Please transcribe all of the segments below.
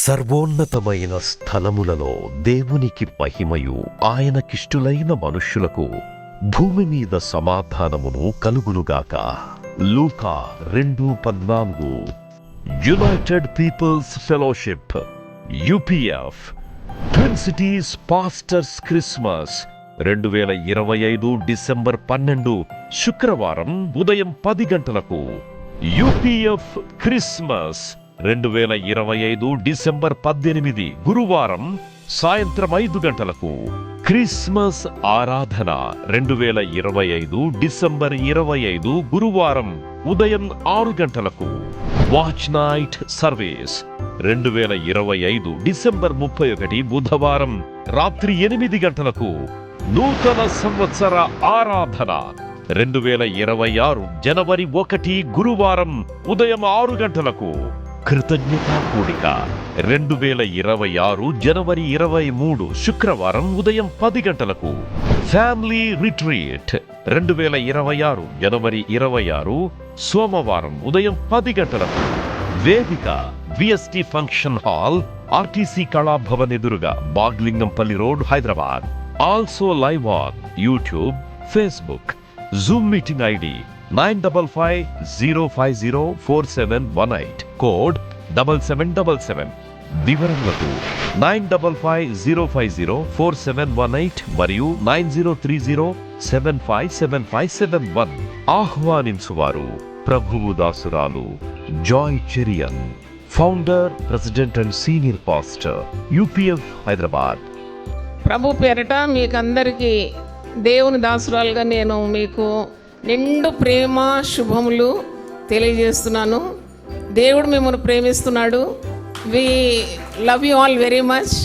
సర్వోన్నతమైన స్థలములలో దేవునికి మహిమయు ఆయనకిష్టులైన మనుష్యులకు భూమి మీద సమాధానమును కలుగునుగాక. లూకా 2:14. United peoples fellowship UPF twin cities pastors Christmas 2025 December 12 శుక్రవారం ఉదయం 10 గంటలకు. UPF క్రిస్మస్ 2025 డిసెంబర్ 18 గురువారం సాయంత్రం 5 గంటలకు. క్రిస్మస్ ఆరాధన 2025 డిసెంబర్ 25 గురువారం ఉదయం 6 గంటలకు. వాచ్ నైట్ సర్వీస్ 2025 డిసెంబర్ 31 బుధవారం రాత్రి 8 గంటలకు. నూతన సంవత్సర ఆరాధన 2026 జనవరి 1 గురువారం ఉదయం 6 గంటలకు. కృతజ్ఞతా కూడిక 2026 జనవరి 23 శుక్రవారం ఉదయం 10 గంటలకు. ఫ్యామిలీ రిట్రీట్ 2026 జనవరి 26 సోమవారం ఉదయం 10 గంటలకు. వేదిక VST function hall, RTC Kalabhavan ఎదురుగా, Baglingampally road, Hyderabad. Also live on YouTube, Facebook. Zoom meeting ID 9550504718, code 7777. వివరములకు 9550504718 మరియు 9030757571. ఆహ్వానించువారు ప్రభువు దాసురాలు Joy Cherian, founder, president and senior pastor, UPF Hyderabad. ప్రభు పేరట మీకందరికీ దేవుని దాసురాలుగా నేను మీకు నిండు ప్రేమ శుభములు తెలియజేస్తున్నాను. దేవుడు మిమ్మల్ని ప్రేమిస్తున్నాడు. We love you all very much.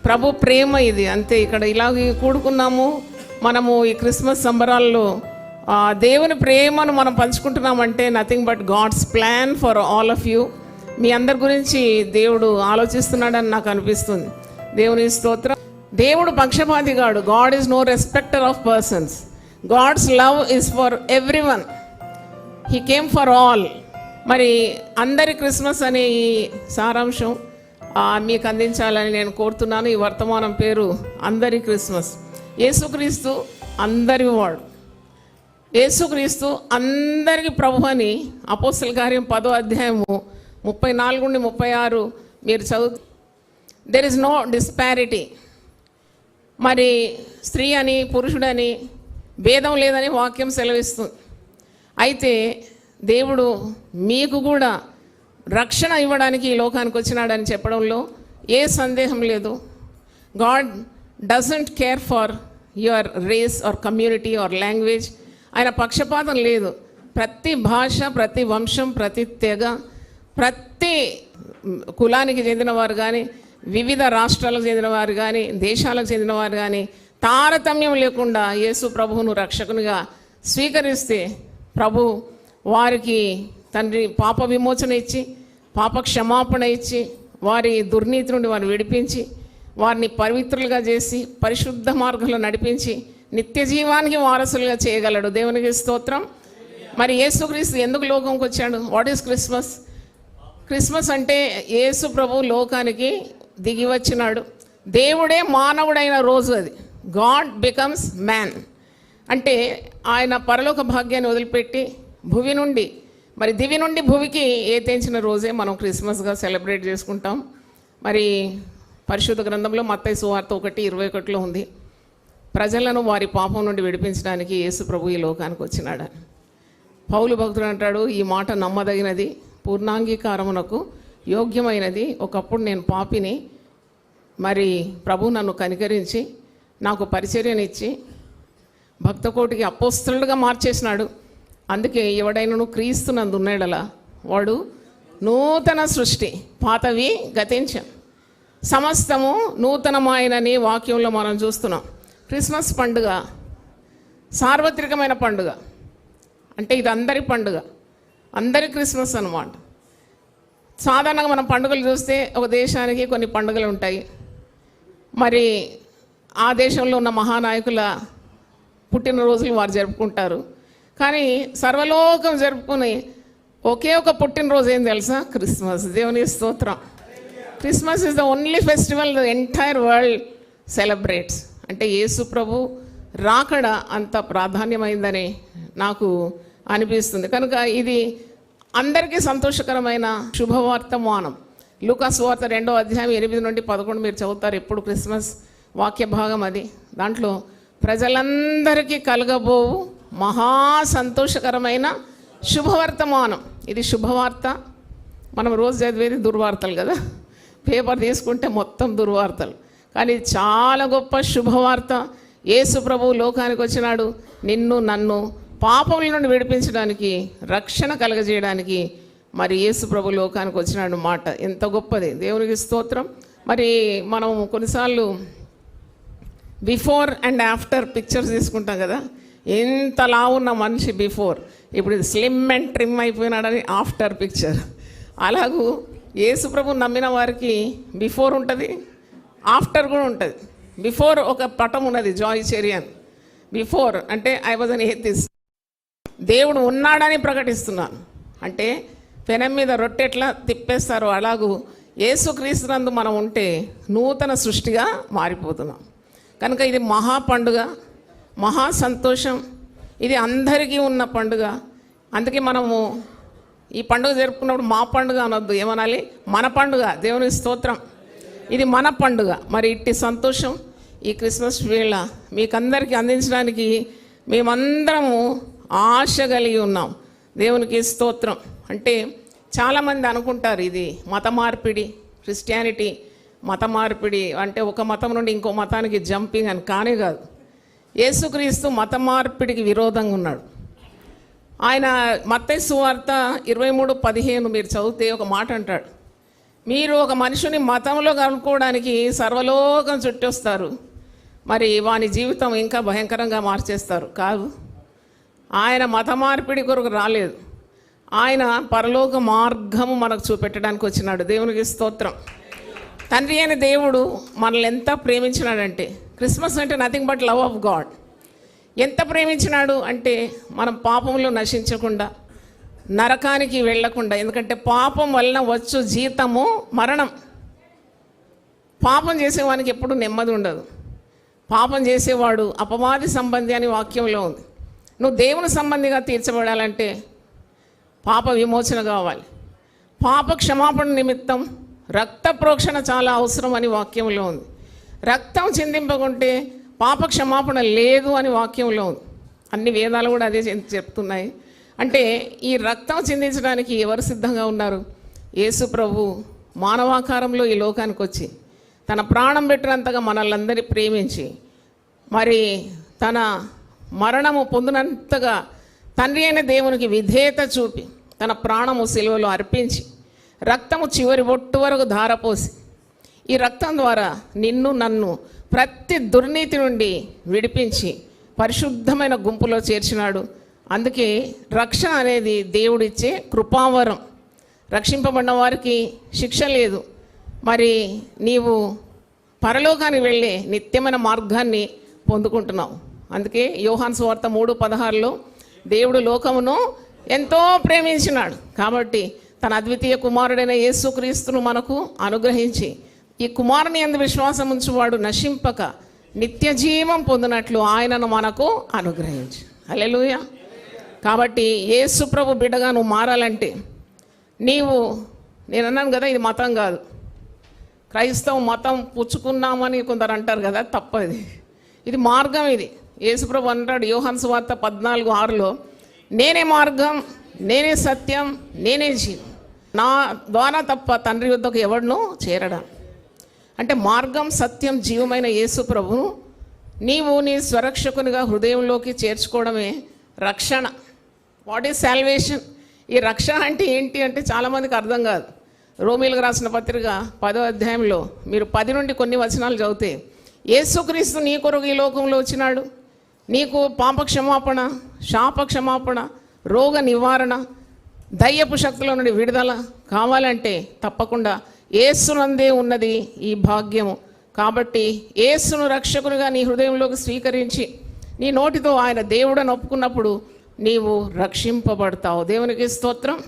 ప్రభు ప్రేమ ఇది, అంతే. ఇక్కడ ఇలాగ కూడుకున్నాము మనము ఈ క్రిస్మస్ సంబరాల్లో. దేవుని ప్రేమను మనం పంచుకుంటున్నామంటే nothing but God's plan for all of you. మీ అందరి గురించి దేవుడు ఆలోచిస్తున్నాడని నాకు అనిపిస్తుంది. దేవుని స్తోత్రం. దేవుడు పక్షపాతిగాడు. God is no respecter of persons. God's love is for everyone. He came for all. మరి అందరి క్రిస్మస్ అనే ఈ సారాంశం మీకు అందించాలని నేను కోరుతున్నాను. ఈ వర్తమానం పేరు అందరి క్రిస్మస్. యేసుక్రీస్తు అందరి వాడు. యేసుక్రీస్తు అందరికి ప్రభు అని అపోస్తల కార్యం 10వ అధ్యాయము 34 నుండి 36 మీరు చదువు. There is no disparity. మరి స్త్రీ అని పురుషుడని భేదం లేదని వాక్యం సెలవిస్తుంది. అయితే దేవుడు మీకు కూడా రక్షణ ఇవ్వడానికి ఈ లోకానికి వచ్చినాడని చెప్పడంలో ఏ సందేహం లేదు. God doesn't care for your race or community or language. ఆయన పక్షపాతం లేదు. ప్రతి భాష, ప్రతి వంశం, ప్రతి తెగ, ప్రతి కులానికి చెందినవారు కానీ, వివిధ రాష్ట్రాలకు చెందినవారు కానీ, దేశాలకు చెందినవారు కానీ తారతమ్యం లేకుండా యేసు ప్రభువును రక్షకునిగా స్వీకరిస్తే ప్రభు వారికి తండ్రి పాప విమోచన ఇచ్చి, పాప క్షమాపణ ఇచ్చి, వారి దుర్నీతి నుండి వారిని విడిపించి, వారిని పవిత్రులుగా చేసి, పరిశుద్ధ మార్గంలో నడిపించి, నిత్య జీవానికి వారసులుగా చేయగలడు. దేవునికి స్తోత్రం. మరి యేసుక్రీస్తు ఎందుకు లోకంకి వచ్చాడు? What is Christmas? క్రిస్మస్ అంటే యేసు ప్రభు లోకానికి దిగి వచ్చినాడు. దేవుడే మానవుడైన రోజు అది. గాడ్ బికమ్స్ మ్యాన్ అంటే ఆయన పరలోక భాగ్యాన్ని వదిలిపెట్టి భువి నుండి, మరి దివి నుండి భువికి తెంచిన రోజే మనం క్రిస్మస్గా సెలబ్రేట్ చేసుకుంటాం. మరి పరిశుద్ధ గ్రంథంలో మత్తయి సువార్త 1:21 ఉంది, ప్రజలను వారి పాపం నుండి విడిపించడానికి యేసు ప్రభు ఈ లోకానికి వచ్చినాడని. పౌలు భక్తుడు అంటాడు, ఈ మాట నమ్మదగినది, పూర్ణాంగీకారమునకు యోగ్యమైనది. ఒకప్పుడు నేను పాపిని, మరి ప్రభు నన్ను కనికరించి నాకు పరిచర్యనిచ్చి భక్తకోటికి అపోస్తలుడుగా మార్చేసినాడు. అందుకే ఎవడైనా క్రీస్తు నందు ఉన్నాడలా వాడు నూతన సృష్టి, పాతవి గతించాం, సమస్తము నూతనమాయనని వాక్యంలో మనం చూస్తున్నాం. క్రిస్మస్ పండుగ సార్వత్రికమైన పండుగ. అంటే ఇది అందరి పండుగ, అందరి క్రిస్మస్ అన్నమాట. సాధారణంగా మనం పండుగలు చూస్తే ఒక దేశానికి కొన్ని పండుగలు ఉంటాయి. మరి ఆ దేశంలో ఉన్న మహానాయకుల పుట్టినరోజులు వారు జరుపుకుంటారు. కానీ సర్వలోకం జరుపుకునే ఒకే ఒక పుట్టినరోజు ఏం తెలుసా? క్రిస్మస్. దేవుని స్తోత్రం. Christmas is the only festival the entire world celebrates. అంటే యేసు ప్రభు రాకడ అంత ప్రాధాన్యమైందని నాకు అనిపిస్తుంది. కనుక ఇది అందరికీ సంతోషకరమైన శుభవర్తమానం. లూకాసు వార్త 2వ అధ్యాయం 8 నుండి 11 మీరు చదువుతారు ఎప్పుడు, క్రిస్మస్ వాక్య భాగం అది. దాంట్లో ప్రజలందరికీ కలగబోవు మహా సంతోషకరమైన శుభవర్తమానం. ఇది శుభవార్త. మనం రోజు చదివేది దుర్వార్తలు కదా, పేపర్ తీసుకుంటే మొత్తం దుర్వార్తలు. కానీ చాలా గొప్ప శుభవార్త. యేసు ప్రభువు లోకానికి వచ్చినాడు నిన్ను నన్ను పాపముల నుండి విడిపించడానికి, రక్షణ కలగజేయడానికి. మరి యేసు ప్రభు లోకానికి వచ్చినాడు మాట ఎంత గొప్పది, దేవునికి స్తోత్రం. మరి మనం కొన్నిసార్లు బిఫోర్ అండ్ ఆఫ్టర్ పిక్చర్స్ తీసుకుంటాం కదా. ఎంతలా ఉన్న మనిషి బిఫోర్, ఇప్పుడు స్లిమ్ అండ్ ట్రిమ్ అయిపోయినాడని ఆఫ్టర్ పిక్చర్. అలాగూ యేసు ప్రభు నమ్మిన వారికి బిఫోర్ ఉంటుంది, ఆఫ్టర్ కూడా ఉంటుంది. బిఫోర్ ఒక పటం ఉన్నది, జాయ్ చెరియన్. బిఫోర్ అంటే ఐ వాజ్ అన్ ఏథిస్ట్, దేవుడు ఉన్నాడని ప్రకటిస్తున్నాను. అంటే పెనం మీద రొట్టె ఎట్లా తిప్పేస్తారో అలాగూ యేసుక్రీస్తునందు మనం ఉంటే నూతన సృష్టిగా మారిపోతున్నాం. కనుక ఇది మహా పండుగ, మహా సంతోషం. ఇది అందరికీ ఉన్న పండుగ. అందుకే మనము ఈ పండుగ జరుపుకున్నప్పుడు మా పండుగ అనొద్దు, ఏమనాలి, మన పండుగ. దేవుని స్తోత్రం, ఇది మన పండుగ. మరి ఇట్టి సంతోషం ఈ క్రిస్మస్ వేళ మీకందరికీ అందించడానికి మేమందరము ఆశ కలిగి ఉన్నాం. దేవునికి స్తోత్రం. అంటే చాలామంది అనుకుంటారు ఇది మత మార్పిడి, క్రిస్టియానిటీ మత మార్పిడి అంటే ఒక మతం నుండి ఇంకో మతానికి జంపింగ్ అని. కానే కాదు. యేసుక్రీస్తు మత మార్పిడికి విరోధంగా ఉన్నాడు. ఆయన మత్తయి సువార్త 23:15 మీరు చదివితే ఒక మాట అంటాడు, మీరు ఒక మనుషుని మతంలో కనుక్కోవడానికి సర్వలోకం చుట్టొస్తారు, మరి వాని జీవితం ఇంకా భయంకరంగా మార్చేస్తారు. కాదు, ఆయన మత మార్పిడి కొరకు రాలేదు, ఆయన పరలోక మార్గము మనకు చూపెట్టడానికి వచ్చినాడు. దేవునికి స్తోత్రం. తండ్రి అయిన దేవుడు మనల్ని ఎంత ప్రేమించినాడంటే, క్రిస్మస్ అంటే nothing but love of God. ఎంత ప్రేమించినాడు అంటే మనం పాపంలో నశించకుండా, నరకానికి వెళ్ళకుండా. ఎందుకంటే పాపం వలన వచ్చు జీతము మరణం. పాపం చేసేవానికి ఎప్పుడు నెమ్మది ఉండదు. పాపం చేసేవాడు అపవాది సంబంధి అని వాక్యంలో ఉంది. నువ్వు దేవుని సంబంధిగా తీర్చబడాలంటే పాప విమోచన కావాలి. పాప క్షమాపణ నిమిత్తం రక్త ప్రోక్షణ చాలా అవసరం అని వాక్యంలో ఉంది. రక్తం చిందింపకుంటే పాప క్షమాపణ లేదు అని వాక్యంలో ఉంది. అన్ని వేదాలు కూడా అదే చెప్తున్నాయి. అంటే ఈ రక్తం చిందించడానికి ఎవరు సిద్ధంగా ఉన్నారు? యేసు ప్రభు మానవాకారంలో ఈ లోకానికి వచ్చి తన ప్రాణం పెట్టినంతగా మనల్ని ప్రేమించి, మరి తన మరణము పొందినంతగా తండ్రి అయిన దేవునికి విధేయత చూపి తన ప్రాణము సిలువలో అర్పించి రక్తము చివరి బొట్టు వరకు ధారపోసి, ఈ రక్తం ద్వారా నిన్ను నన్ను ప్రతి దుర్నీతి నుండి విడిపించి పరిశుద్ధమైన గుంపులో చేర్చినాడు. అందుకే రక్షణ అనేది దేవుడిచ్చే కృపావరం. రక్షింపబడిన వారికి శిక్ష లేదు. మరి నీవు పరలోకానికి వెళ్ళే నిత్యమైన మార్గాన్ని పొందుకుంటున్నావు. అందుకే యోహాను సువార్త 3:16 దేవుడు లోకమును ఎంతో ప్రేమించినాడు కాబట్టి తన అద్వితీయ కుమారుడైన యేసుక్రీస్తును మనకు అనుగ్రహించి, ఈ కుమారుని యందు విశ్వాసం ఉంచువాడు నశింపక నిత్య జీవం పొందినట్లు ఆయనను మనకు అనుగ్రహించి. హల్లెలూయా. కాబట్టి యేసు ప్రభు బిడ్డగా నువ్వు మారాలంటే నేను అన్నాను కదా, ఇది మతం కాదు. క్రైస్తవ మతం పుచ్చుకున్నామని కొందరు అంటారు కదా, తప్పది. ఇది మార్గం. ఇది యేసు ప్రభు అంటాడు యోహాను సువార్త 14:6 నేనే మార్గం, నేనే సత్యం, నేనే జీవం, నా ద్వారా తప్ప తండ్రి వద్దకు ఎవడునూ చేరడా. అంటే మార్గం, సత్యం, జీవమైన యేసు ప్రభును నీవు నీ స్వరక్షకునిగా హృదయంలోకి చేర్చుకోవడమే రక్షణ. What is salvation? ఈ రక్షణ అంటే ఏంటి అంటే చాలామందికి అర్థం కాదు. రోమీలకు రాసిన పత్రిక 10వ అధ్యాయంలో మీరు 10 నుండి కొన్ని వచనాలు చదివితే, యేసుక్రీస్తు నీ కొరకు ఈ లోకంలో వచ్చినాడు, నీకు పాప క్షమాపణ, శాప క్షమాపణ, రోగ నివారణ, దయ్యపు శక్తుల నుండి విడుదల కావాలంటే తప్పకుండా యేసునందే ఉన్నది ఈ భాగ్యము. కాబట్టి యేసును రక్షకునిగా నీ హృదయంలోకి స్వీకరించి నీ నోటితో ఆయన దేవుడని ఒప్పుకున్నప్పుడు నీవు రక్షింపబడతావు. దేవునికి స్తోత్రం.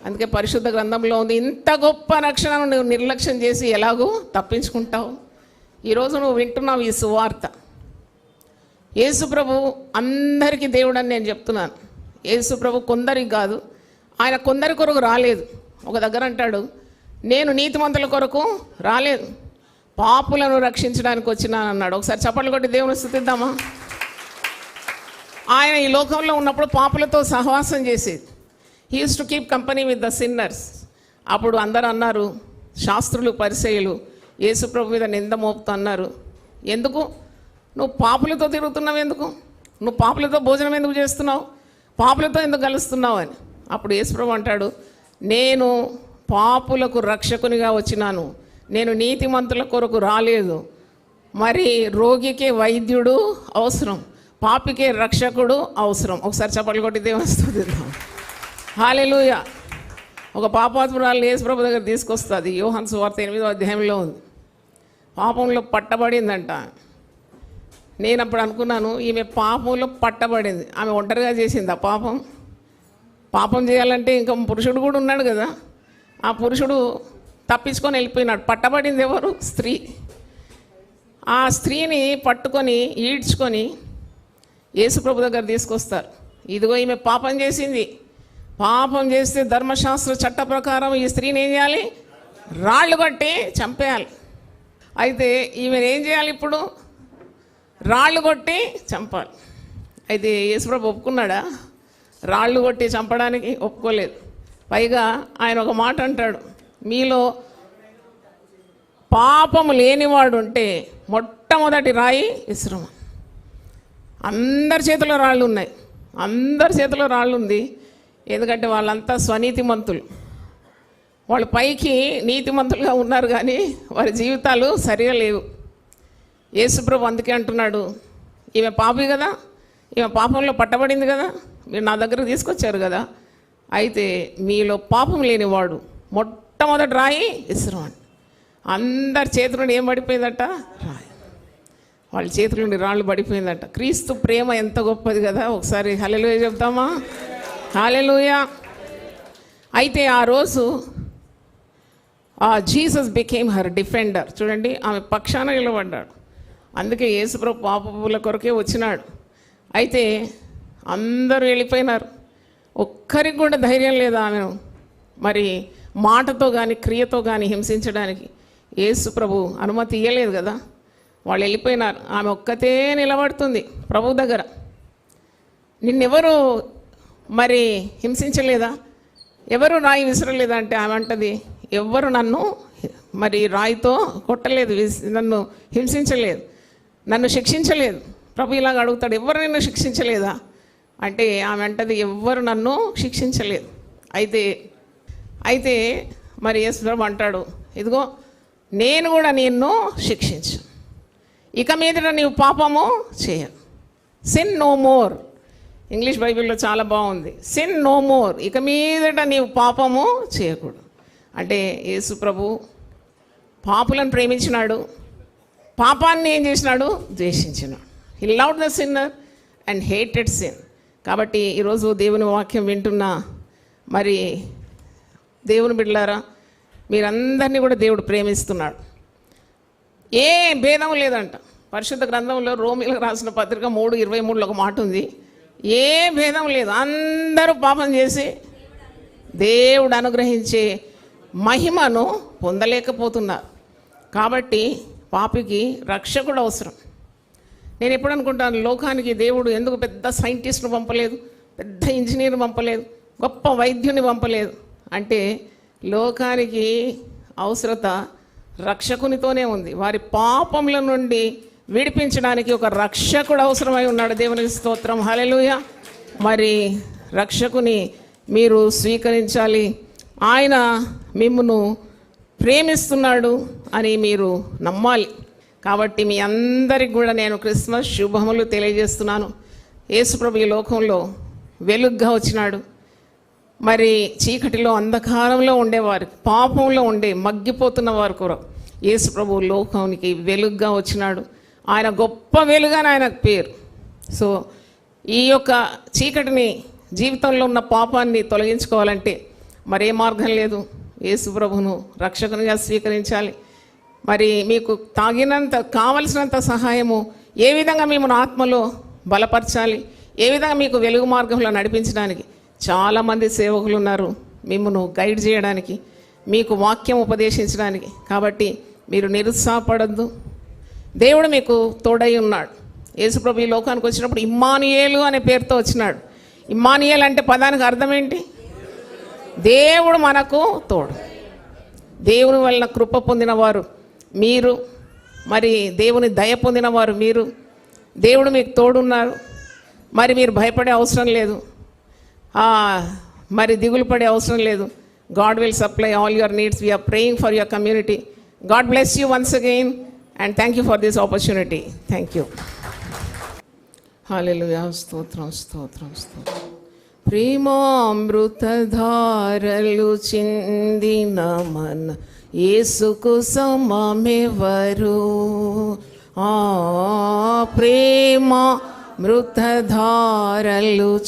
అందుకే పరిశుద్ధ గ్రంథంలో ఉంది, ఇంత గొప్ప రక్షణను నువ్వు నిర్లక్ష్యం చేసి ఎలాగో తప్పించుకుంటావు. ఈరోజు నువ్వు వింటున్నావు ఈ సువార్త. యేసు ప్రభు అందరికీ దేవుడు అని నేను చెప్తున్నాను. యేసు ప్రభు కొందరికి కాదు, ఆయన కొందరి కొరకు రాలేదు. ఒక దగ్గర అంటాడు, నేను నీతిమంతుల కొరకు రాలేదు, పాపులను రక్షించడానికి వచ్చినాను అన్నాడు. ఒకసారి చప్పట్లు కొట్టి దేవుని స్తుతిద్దామా. ఆయన ఈ లోకంలో ఉన్నప్పుడు పాపులతో సహవాసం చేసేది. He use to keep company with the sinners. అప్పుడు అందరూ అన్నారు, శాస్త్రులు పరిసయ్యులు యేసు ప్రభు మీద నింద మోపుతూ అన్నారు, ఎందుకు నువ్వు పాపులతో తిరుగుతున్నావు, ఎందుకు నువ్వు పాపులతో భోజనం ఎందుకు చేస్తున్నావు, పాపులతో ఎందుకు కలుస్తున్నావు అని. అప్పుడు యేసు ప్రభు అంటాడు, నేను పాపులకు రక్షకునిగా వచ్చినాను, నేను నీతిమంతుల కొరకు రాలేదు. మరి రోగికి వైద్యుడు అవసరం, పాపికే రక్షకుడు అవసరం. ఒకసారి చప్పట్లు కొట్టి దేవుని స్తుతిద్దాం. హల్లెలూయా. ఒక పాపాత్మురాలు యేసు ప్రభు దగ్గర తీసుకొస్తుంది. యోహాను సువార్త 8వ అధ్యాయంలో ఉంది. పాపంలో పట్టబడిందంట. నేను అప్పుడు అనుకున్నాను, ఈమె పాపంలో పట్టబడింది. ఆమె ఒంటరిగా చేసింది ఆ పాపం చేయాలంటే ఇంకా పురుషుడు కూడా ఉన్నాడు కదా. ఆ పురుషుడు తప్పించుకొని వెళ్ళిపోయినాడు. పట్టబడింది ఎవరు? స్త్రీ. ఆ స్త్రీని పట్టుకొని ఈడ్చుకొని యేసు ప్రభు దగ్గర తీసుకొస్తారు. ఇదిగో ఈమె పాపం చేసింది, పాపం చేస్తే ధర్మశాస్త్ర చట్ట ప్రకారం ఈ స్త్రీని ఏం చేయాలి? రాళ్ళు కొట్టి చంపేయాలి. అయితే ఈమెను ఏం చేయాలి? ఇప్పుడు రాళ్ళు కొట్టి చంపాలి. అయితే యేసుప్రభు ఒప్పుకున్నాడా? రాళ్ళు కొట్టి చంపడానికి ఒప్పుకోలేదు. పైగా ఆయన ఒక మాట అంటాడు, మీలో పాపము లేనివాడు ఉంటే మొట్టమొదటి రాయి విసురమ. అందరి చేతిలో రాళ్ళు ఉన్నాయి, అందరి చేతిలో రాళ్ళు ఉంది. ఎందుకంటే వాళ్ళంతా స్వనీతిమంతులు. వాళ్ళు పైకి నీతిమంతులుగా ఉన్నారు కానీ వారి జీవితాలు సరిగా లేవు. యేసుప్రభు అందుకే అంటున్నాడు, ఈమె పాపి కదా, ఈమె పాపంలో పట్టబడింది కదా, మీరు నా దగ్గరకు తీసుకొచ్చారు కదా, అయితే మీలో పాపం లేనివాడు మొట్టమొదటి రాయి విసురమండి. అందరి చేతుల నుండి ఏం పడిపోయిందట? రాయి. వాళ్ళ చేతుల నుండి రాళ్ళు పడిపోయిందట. క్రీస్తు ప్రేమ ఎంత గొప్పది కదా. ఒకసారి హల్లెలూయా చెప్తామా? హల్లెలూయా. అయితే ఆ రోజు జీసస్ బికేమ్ హర్ డిఫెండర్. చూడండి, ఆమె పక్షాన నిలబడ్డాడు. అందుకే యేసుప్రభు పాపుల కొరకే వచ్చినాడు. అయితే అందరూ వెళ్ళిపోయినారు. ఒక్కరికి కూడా ధైర్యం లేదు ఆమెను మరి మాటతో కానీ క్రియతో కానీ హింసించడానికి. యేసుప్రభు అనుమతి ఇవ్వలేదు కదా. వాళ్ళు వెళ్ళిపోయినారు. ఆమె ఒక్కతే నిలబడుతుంది ప్రభు దగ్గర. నిన్నెవరు మరి హింసించలేదా? ఎవరు రాయి విసరలేదా అంటే ఆమె అంటది, ఎవ్వరు నన్ను మరి రాయితో కొట్టలేదు, నన్ను హింసించలేదు, నన్ను శిక్షించలేదు. ప్రభు ఇలాగ అడుగుతాడు, ఎవరు నిన్ను శిక్షించలేదా అంటే ఆమె అంటది, ఎవ్వరు నన్ను శిక్షించలేదు. అయితే మరి యేసుప్రభు అంటాడు, ఇదిగో నేను కూడా నిన్ను శిక్షించు, ఇక మీదట నీవు పాపము చేయను. Sin no more. ఇంగ్లీష్ బైబిల్లో చాలా బాగుంది, సిన్ నో మోర్. ఇక మీదట నీవు పాపము చేయకూడదు. అంటే యేసు ప్రభు పాపులను ప్రేమించినాడు, పాపాన్ని ఏం చేసినాడు? ద్వేషించినాడు. He loved the sinner and hated sin. కాబట్టి ఈరోజు దేవుని వాక్యం వింటున్న మరి దేవుని బిడ్డలారా, మీరందరినీ కూడా దేవుడు ప్రేమిస్తున్నాడు. ఏ భేదం లేదంట. పరిశుద్ధ గ్రంథంలో రోమీలకు రాసిన పత్రిక 3:23 ఒక మాట ఉంది, ఏ భేదం లేదు. అందరూ పాపం చేసి దేవుడు అనుగ్రహించే మహిమను పొందలేకపోతున్నారు. కాబట్టి పాపికి రక్షకుడు అవసరం. నేను ఎప్పుడు అనుకుంటాను, లోకానికి దేవుడు ఎందుకు పెద్ద సైంటిస్ట్ను పంపలేదు, పెద్ద ఇంజనీర్ని పంపలేదు, గొప్ప వైద్యుని పంపలేదు అంటే లోకానికి అవసరత రక్షకునితోనే ఉంది. వారి పాపముల నుండి విడిపించడానికి ఒక రక్షకుడు అవసరమై ఉన్నాడు. దేవునికి స్తోత్రం, హల్లెలూయా. మరి రక్షకుని మీరు స్వీకరించాలి. ఆయన మిమ్మును ప్రేమిస్తున్నాడు అని మీరు నమ్మాలి. కాబట్టి మీ అందరికి కూడా నేను క్రిస్మస్ శుభములు తెలియజేస్తున్నాను. యేసుప్రభు ఈ లోకంలో వెలుగ్గా వచ్చినాడు. మరి చీకటిలో అంధకారంలో ఉండేవారు, పాపంలో ఉండే మగ్గిపోతున్న వారు కూడా యేసుప్రభు లోకానికి వెలుగ్గా వచ్చినాడు. ఆయన గొప్ప వెలుగని ఆయనకు పేరు. సో ఈ యొక్క చీకటిని, జీవితంలో ఉన్న పాపాన్ని తొలగించుకోవాలంటే మరే మార్గం లేదు, యేసు ప్రభును రక్షకునిగా స్వీకరించాలి. మరి మీకు తాగినంత కావలసినంత సహాయము ఏ విధంగా మిమ్మల్ని ఆత్మలో బలపరచాలి, ఏ విధంగా మీకు వెలుగు మార్గంలో నడిపించడానికి చాలామంది సేవకులు ఉన్నారు మిమ్మల్ని గైడ్ చేయడానికి, మీకు వాక్యం ఉపదేశించడానికి. కాబట్టి మీరు నిరుత్సాహపడద్దు, దేవుడు మీకు తోడై ఉన్నాడు. యేసుప్రభు ఈ లోకానికి వచ్చినప్పుడు ఇమ్మానుయేలు అనే పేరుతో వచ్చినాడు. ఇమ్మానుయేల్ అంటే పదానికి అర్థం ఏంటి? దేవుడు మనకు తోడు. దేవుని వలన కృప పొందినవారు మీరు, మరి దేవుని దయ పొందినవారు మీరు. దేవుడు మీకు తోడున్నారు. మరి మీరు భయపడే అవసరం లేదు, మరి దిగులు పడే అవసరం లేదు. God will supply all your needs. We're praying for your community. God bless you once again and thank you for this opportunity. Thank you. హల్లెలూయా. స్తోత్రం స్తోత్రం స్తోత్రం. ప్రేమామృతధారలు చిందిన మన యేసుకు సమమెవరు? ప్రేమామృతధారలు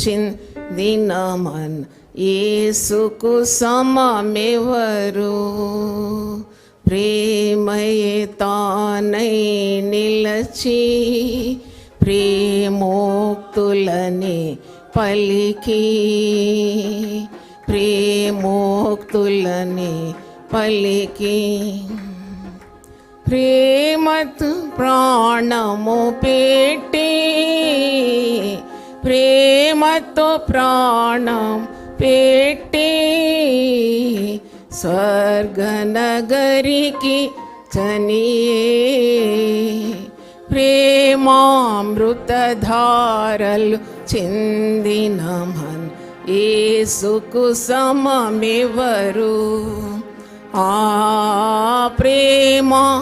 చిందిన మన యేసుకు సమమెవరు? ప్రేమయే తానై నిలచి ప్రేమోక్తులని పలికి, ప్రేమోక్తులని పలికి, ప్రేమతో ప్రాణము పెట్టి, ప్రేమతో ప్రాణం పెట్టి స్వర్గనగరికి చనియే. ప్రేమామృతధారలు చిందిన మన యేసుకు సమమెవరు? ప్రేమామృతధారలు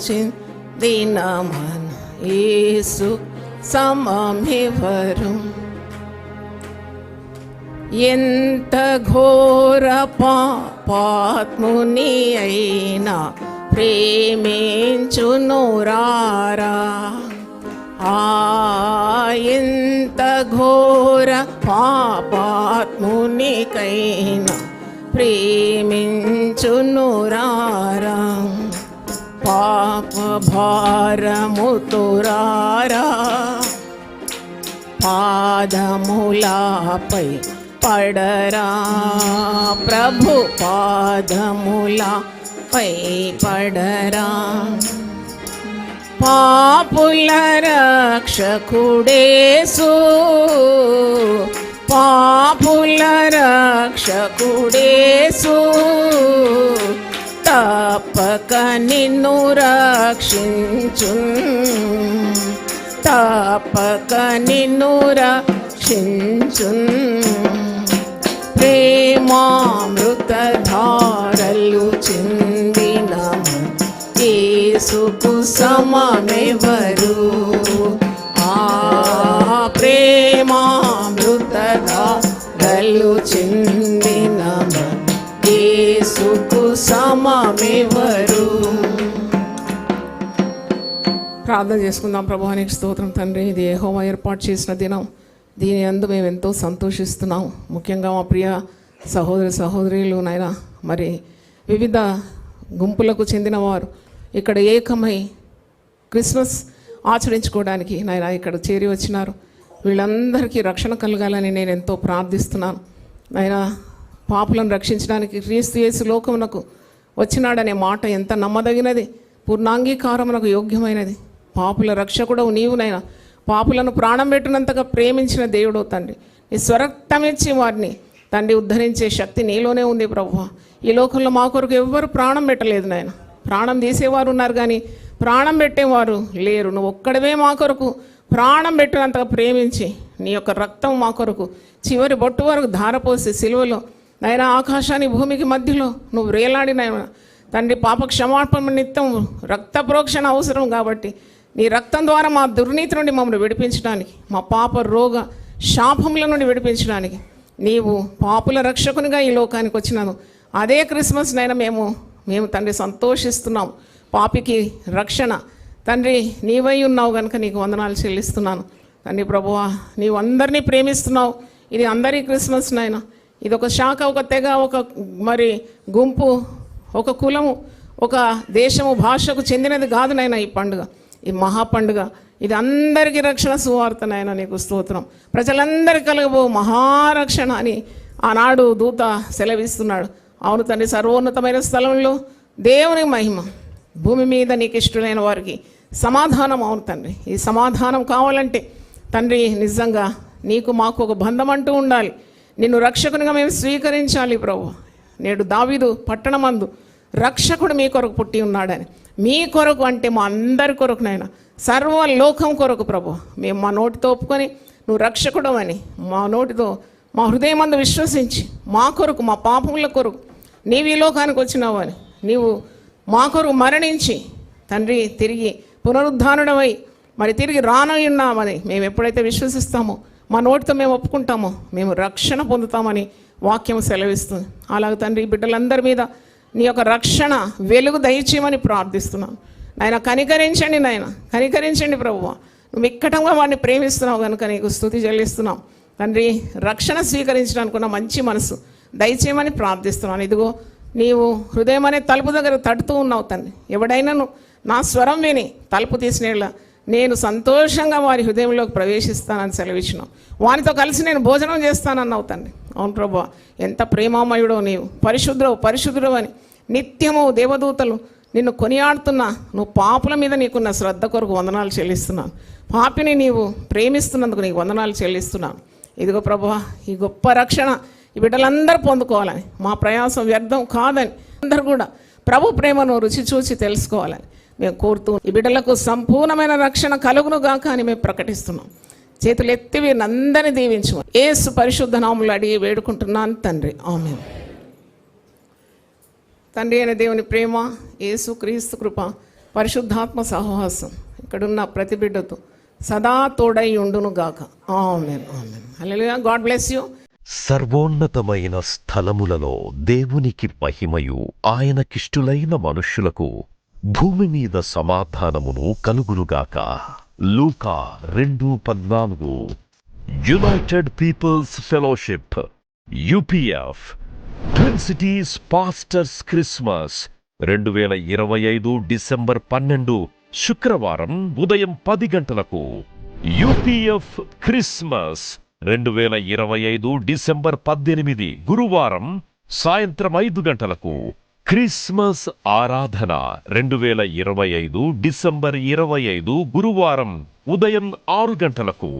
చిందిన మన యేసు సమమెవరు? ఎంత ఘోర పాపాత్ముని అయినా ప్రేమించునురారా? ఎంత ఘోర పాపాత్మునికైనా ప్రేమించునురారా? పాప భారముతురారా, పాదములపై పడరా, ప్రభు పాదములపై పడరా. పాపుల రక్షకుడేసు, పాపుల రక్షకుడేసు తప్పక నిన్ను రక్షించున్, తప్పక నిన్ను రక్షించున్. ప్రేమామృతధారలు చిందిన యేసుకు సమమెవరు? ప్రేమామృతధారలు చిందిన యేసుకు సమమెవరు? ప్రార్థన చేసుకుందాం. ప్రభువానికి స్తోత్రం తండ్రి. ఇది యెహోవా ఏర్పాటు చేసిన దినం, దీని యందు మేము ఎంతో సంతోషిస్తున్నాం. ముఖ్యంగా మా ప్రియ సహోదరి సహోదరులు నాయన, మరి వివిధ గుంపులకు చెందిన వారు ఇక్కడ ఏకమై క్రిస్మస్ ఆచరించుకోవడానికి నాయన ఇక్కడ చేరి వచ్చినారు. వీళ్ళందరికీ రక్షణ కలగాలని నేను ఎంతో ప్రార్థిస్తున్నాను నాయన. పాపులను రక్షించడానికి క్రీస్తు యేసు లోకమునకు వచ్చినాడనే మాట ఎంత నమ్మదగినది, పూర్ణాంగీకారమునకు యోగ్యమైనది. పాపుల రక్షకుడవు నీవునైనా, పాపులను ప్రాణం పెట్టినంతగా ప్రేమించిన దేవుడు తండ్రి. నీ స్వరక్తమిచ్చి వారిని తండ్రి ఉద్ధరించే శక్తి నీలోనే ఉంది ప్రభువా. ఈ లోకంలో మా కొరకు ఎవ్వరు ప్రాణం పెట్టలేదు నాయన. ప్రాణం తీసేవారు ఉన్నారు కానీ ప్రాణం పెట్టేవారు లేరు. నువ్వు ఒక్కడవే మా కొరకు ప్రాణం పెట్టినంతగా ప్రేమించి నీ యొక్క రక్తం మా కొరకు చివరి బొట్టు వరకు ధారపోసి సిలువలో నాయన ఆకాశాన్ని భూమికి మధ్యలో నువ్వు వేలాడిన తండ్రి పాప క్షమాపణ నిత్యం రక్త ప్రోక్షణ అవసరం కాబట్టి నీ రక్తం ద్వారా మా దుర్నీతి నుండి మమ్మల్ని విడిపించడానికి, మా పాప రోగ శాపముల నుండి విడిపించడానికి నీవు పాపుల రక్షకునిగా ఈ లోకానికి వచ్చినాను. అదే క్రిస్మస్ నైనా మేము తండ్రి సంతోషిస్తున్నాం. పాపికి రక్షణ తండ్రి నీవై ఉన్నావు కనుక నీకు వందనాలు చెల్లిస్తున్నాను తండ్రి. ప్రభువా నీవు అందరినీ ప్రేమిస్తున్నావు. ఇది అందరి క్రిస్మస్ నాయన. ఇది ఒక శాఖ, ఒక తెగ, ఒక మరి గుంపు, ఒక కులము, ఒక దేశము, భాషకు చెందినది కాదు నాయన ఈ పండుగ. ఈ మహాపండుగ ఇది అందరికీ రక్షణ సువార్త నాయన. నీకు స్తోత్రం. ప్రజలందరికీ కలగబో మహారక్షణ అని ఆనాడు దూత సెలవిస్తున్నాడు. అవును తండ్రి, సర్వోన్నతమైన స్థలంలో దేవుని మహిమ, భూమి మీద నీకు ఇష్టమైన వారికి సమాధానం. అవును తండ్రి, ఈ సమాధానం కావాలంటే తండ్రి నిజంగా నీకు మాకు ఒక బంధం అంటూ ఉండాలి. నిన్ను రక్షకునిగా మేము స్వీకరించాలి ప్రభు. నేడు దావీదు పట్టణమందు రక్షకుడు మీ కొరకు పుట్టి ఉన్నాడని, మీ కొరకు అంటే మా అందరి కొరకునైనా సర్వలోకం కొరకు ప్రభు మేము మా నోటితో ఒప్పుకొని నువ్వు రక్షకుడు అని, మా నోటితో మా హృదయమందు విశ్వసించి మా కొరకు, మా పాపముల కొరకు నీవు ఈ లోకానికి వచ్చినావు అని, నీవు మా కొరకు మరణించి తండ్రి తిరిగి పునరుద్ధానుడమై మరి తిరిగి రానయ్యున్నామని మేము ఎప్పుడైతే విశ్వసిస్తామో, మా నోటితో మేము ఒప్పుకుంటామో మేము రక్షణ పొందుతామని వాక్యం సెలవిస్తుంది. అలాగే తండ్రి బిడ్డలందరి మీద నీ యొక్క రక్షణ వెలుగు దయచేయమని ప్రార్థిస్తున్నాను నాయన. కనికరించండి నాయన, కనికరించండి ప్రభువా. నువ్వు ఇక్కటంగా వాడిని ప్రేమిస్తున్నావు కనుక నీకు స్తుతి చెల్లిస్తున్నాం తండ్రి. రక్షణ స్వీకరించడానికి ఉన్న మంచి మనసు దయచేయమని ప్రార్థిస్తున్నాను. ఇదిగో నీవు హృదయం అనే తలుపు దగ్గర తడుతూ ఉన్నావు తండ్రి. ఎవడైనాను నా స్వరం విని తలుపు తీసినేళ్ళ నేను సంతోషంగా వారి హృదయంలోకి ప్రవేశిస్తానని సెలవిచ్చినావు. వానితో కలిసి నేను భోజనం చేస్తానన్నావు తండ్రి. అవును ప్రభు, ఎంత ప్రేమామయుడో నీవు, పరిశుద్ధుడవు అని నిత్యము దేవదూతలు నిన్ను కొనియాడుతున్నా. నువ్వు పాపుల మీద నీకున్న శ్రద్ధ కొరకు వందనాలు చెల్లిస్తున్నాను. పాపిని నీవు ప్రేమిస్తున్నందుకు నీకు వందనాలు చెల్లిస్తున్నాను. ఇదిగో ప్రభు, ఈ గొప్ప రక్షణ ఈ బిడ్డలందరూ పొందుకోవాలని, మా ప్రయాసం వ్యర్థం కాదని, అందరూ కూడా ప్రభు ప్రేమను రుచి చూసి తెలుసుకోవాలని మేము కోరుతూ ఈ బిడ్డలకు సంపూర్ణమైన రక్షణ కలుగును గాక అని మేము ప్రకటిస్తున్నాం. చేతులు ఎత్తి వీరినందరినీ దీవించు యేసు పరిశుద్ధ నామములో అడిగి వేడుకుంటున్నాను తండ్రి, ఆమేన్. తండ్రి అయిన దేవుని ప్రేమ, యేసు క్రీస్తు కృప, పరిశుద్ధాత్మ సహవాసం ఇక్కడున్న ప్రతి బిడ్డతో సదా తోడై ఉండును గాక, ఆమేన్, ఆమేన్. హల్లెలూయా. God bless you. సర్వోన్నతమైన స్థలములలో దేవునికి మహిమయు, ఆయనకిష్టులైన మనుష్యులకు భూమి మీద సమాధానమును కలుగునుగాక. లూకా 2:14. United peoples fellowship UPF twin cities pastors Christmas 2025 December 12 శుక్రవారం ఉదయం 10 గంటలకు. UPF క్రిస్మస్ 2025 డిసెంబర్ 18 గురువారం సాయంత్రం 5 గంటలకు. క్రిస్మస్ ఆరాధన 2025 డిసెంబర్ 25 గురువారం ఉదయం 6 గంటలకు.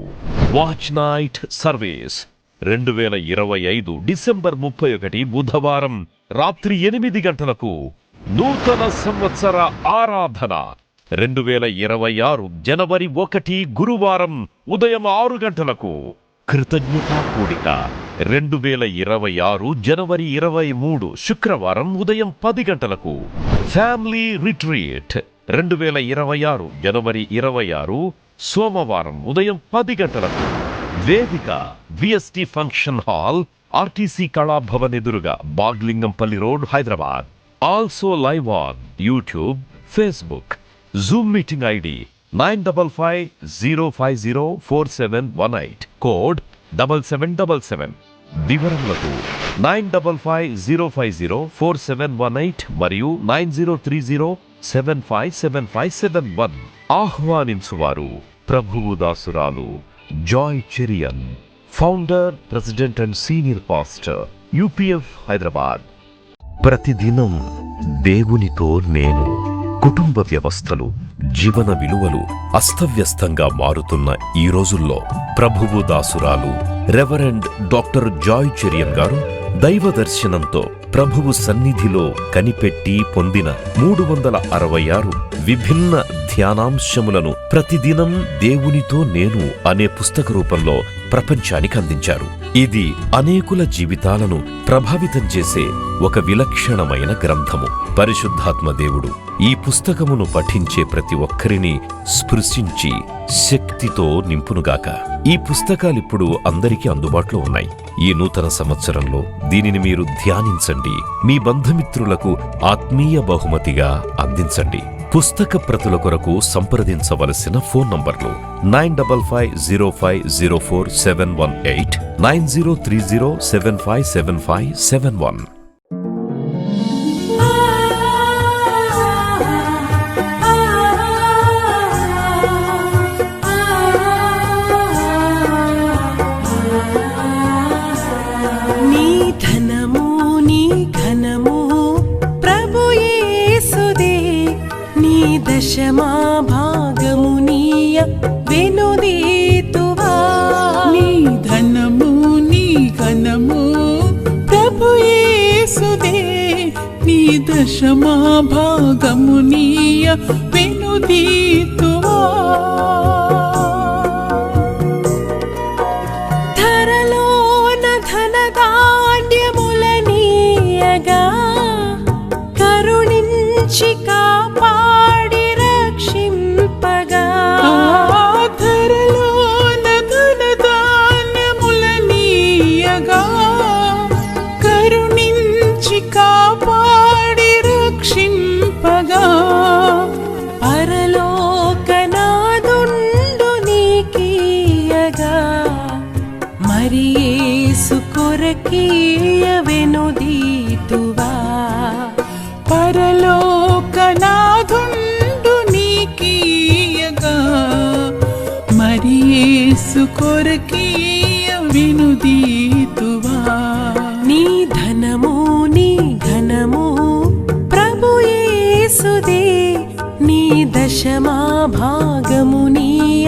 వాచ్ నైట్ సర్వీస్ 2025 డిసెంబర్ 31 బుధవారం రాత్రి 8 గంటలకు. నూతన సంవత్సర ఆరాధన 2026 జనవరి 1 గురువారం ఉదయం 6 గంటలకు. కృతజ్ఞతా కూడిక 2026 జనవరి 23 శుక్రవారం ఉదయం 10 గంటలకు. ఫ్యామిలీ రిట్రీట్ 2026 జనవరి 26 సోమవారం ఉదయం 10 గంటలకు. వేదిక VST function hall, RTC Kalabhavan ఎదురుగా, Baglingampally road, Hyderabad. Also live on YouTube, Facebook. Zoom meeting ID 9550504718, code 7777. వివరములకు 9550504718 మరియు 9030757571. ఆహ్వానించువారు ప్రభువు దాసురాలు Joy Cherian, founder, president and senior pastor, UPF Hyderabad. ప్రతిదినం దేవునితో నేను. కుటుంబ వ్యవస్థలు, జీవన విలువలు అస్తవ్యస్తంగా మారుతున్న ఈ రోజుల్లో ప్రభువు దాసురాలు రెవరెండ్ డాక్టర్ జాయ్ చెరియన్ గారు దైవ దర్శనంతో ప్రభువు సన్నిధిలో కనిపెట్టి పొందిన 366 విభిన్న ధ్యానాంశములను ప్రతిదినం దేవునితో నేను అనే పుస్తక రూపంలో ప్రపంచానికి అందించారు. ఇది అనేకుల జీవితాలను ప్రభావితం చేసే ఒక విలక్షణమైన గ్రంథము. పరిశుద్ధాత్మ దేవుడు ఈ పుస్తకమును పఠించే ప్రతి ఒక్కరిని స్పృశించి శక్తితో నింపునుగాక. ఈ పుస్తకాలిప్పుడు అందరికీ అందుబాటులో ఉన్నాయి. ఈ నూతన సంవత్సరంలో దీనిని మీరు ధ్యానించండి, మీ బంధుమిత్రులకు ఆత్మీయ బహుమతిగా అందించండి. పుస్తక ప్రతుల కొరకు సంప్రదించవలసిన ఫోన్ నంబర్లు 9550504718, 9030757571. నీ ధనము నీ ఘనము ప్రభు యేసుదే, నీ దశమా భాగము నీయ వెనుదీతువా. నీ ధనము నీ ఘనము ప్రభు యేసుదే, నీ దశమా భాగము నీయ వెనుదీతువా. ధరలోన ధనధాన్యములనీయగా కరుణించి కాపాడి రక్షింపగా. ధరలోన ధనధాన్యములనీయగా కరుణించి కాపాడి రక్షింపగా. పరలోకనాదుండు నీకీయగా మరి యేసు కొరకీయ వెనుదీతువా. పరలోకనాథుండు నీకీయగా మరి యేసు కొరకీయ వినుదీతువా. నీ ధనము నీ ఘనము ప్రభు యేసుదే, నీ దశమా భాగము నీయ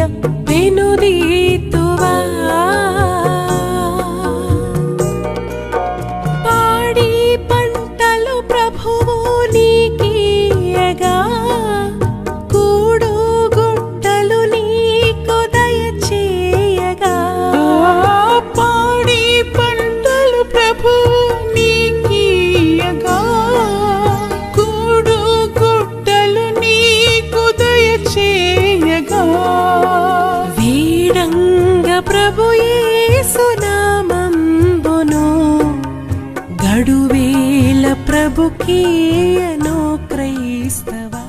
వెనుదీతువా. పాడి పంటలు ప్రభువు నీకీయగా కూడు గుట్టలు నీకు దయచేయగా. పాడి పంటలు ప్రభు నీకీయగా కూడు గుట్టలు నీకు దయచేయగా. వీడంగ ప్రభు యేసు నామంబును గడువేల ప్రభుకీయను క్రైస్తవా.